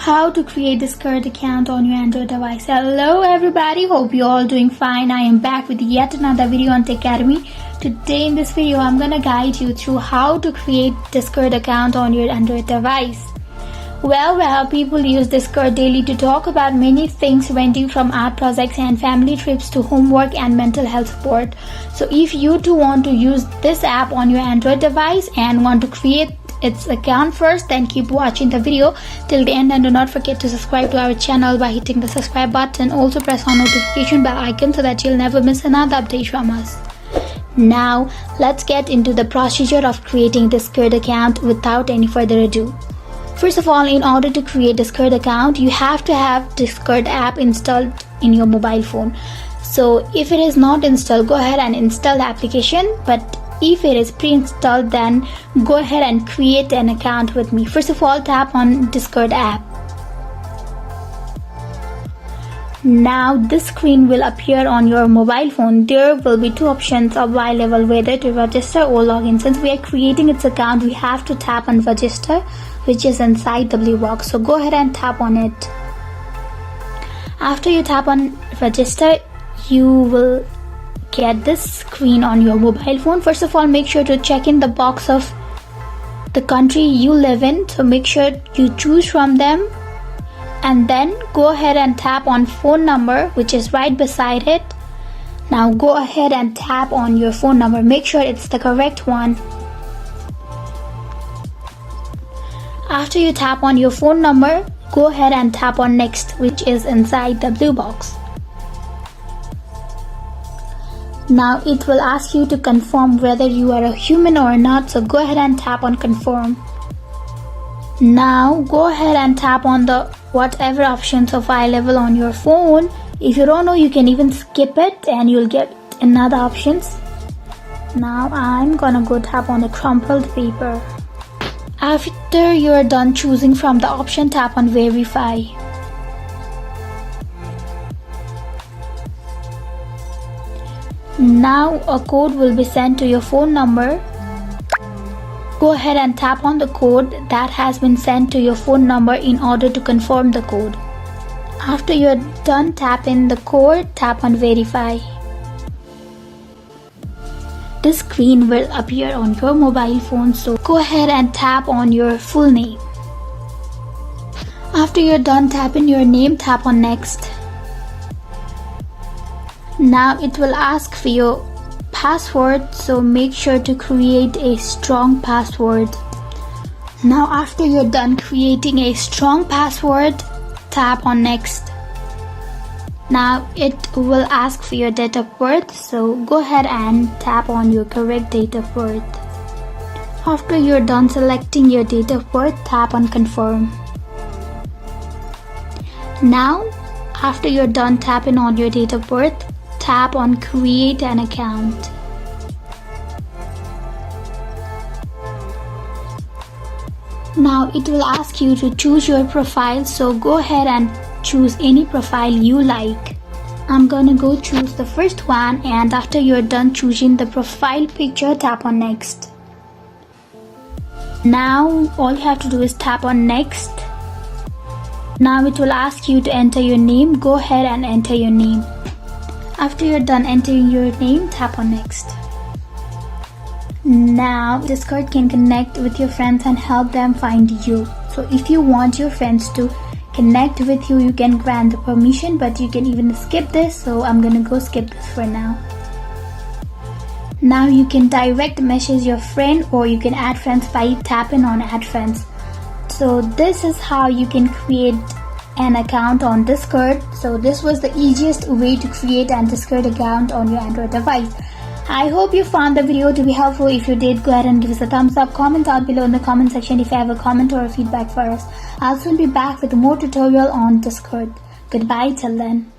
How to create Discord account on your Android device. Hello everybody, hope you all doing fine. I am back with yet another video on Tech Academy. Today in this video I'm gonna guide you through how to create Discord account on your Android device. Well, people use Discord daily to talk about many things ranging from art projects and family trips to homework and mental health support. So if you too want to use this app on your Android device and want to create its account first, then keep watching the video till the end and do not forget to subscribe to our channel by hitting the subscribe button. Also press on notification bell icon so that you'll never miss another update from us. Now let's get into the procedure of creating Discord account without any further ado. First of all, in order to create Discord account, you have to have Discord app installed in your mobile phone. So if it is not installed, go ahead and install the application, but if it is pre-installed, then go ahead and create an account with me. First of all, tap on Discord app. Now this screen will appear on your mobile phone. There will be two options available, whether to register or login. Since we are creating its account, we have to tap on register, which is inside the blue box. So go ahead and tap on it. After you tap on register, you will get this screen on your mobile phone. First of all, make sure to check in the box of the country you live in. So make sure you choose from them, and then go ahead and tap on phone number, which is right beside it. Now go ahead and tap on your phone number. Make sure it's the correct one. After you tap on your phone number, go ahead and tap on next, which is inside the blue box. Now it will ask you to confirm whether you are a human or not, so go ahead and tap on confirm. Now go ahead and tap on the whatever options are available on your phone. If you don't know, you can even skip it and you'll get another options. Now I'm gonna go tap on the crumpled paper. After you're done choosing from the option, tap on verify. Now a code will be sent to your phone number. Go ahead and tap on the code that has been sent to your phone number in order to confirm the code. After you're done tapping the code, tap on verify. This screen will appear on your mobile phone, so go ahead and tap on your full name. After you're done tapping your name, tap on next. Now it will ask for your password, so make sure to create a strong password. Now after you're done creating a strong password, tap on next. Now it will ask for your date of birth, so go ahead and tap on your correct date of birth. After you're done selecting your date of birth, tap on confirm. Now after you're done tapping on your date of birth, tap on create an account. Now it will ask you to choose your profile, so go ahead and choose any profile you like. I'm gonna go choose the first one, and after you're done choosing the profile picture, tap on next. Now all you have to do is tap on next. Now it will ask you to enter your name. Go ahead and enter your name. After you're done entering your name, tap on next. Now Discord can connect with your friends and help them find you. So if you want your friends to connect with you, you can grant the permission, but you can even skip this, so I'm gonna go skip this for now. Now you can direct message your friend, or you can add friends by tapping on add friends. So this is how you can create an account on Discord. So this was the easiest way to create an Discord account on your Android device. I hope you found the video to be helpful. If you did, go ahead and give us a thumbs up. Comment down below in the comment section if you have a comment or a feedback for us. I'll soon be back with more tutorial on Discord. Goodbye till then.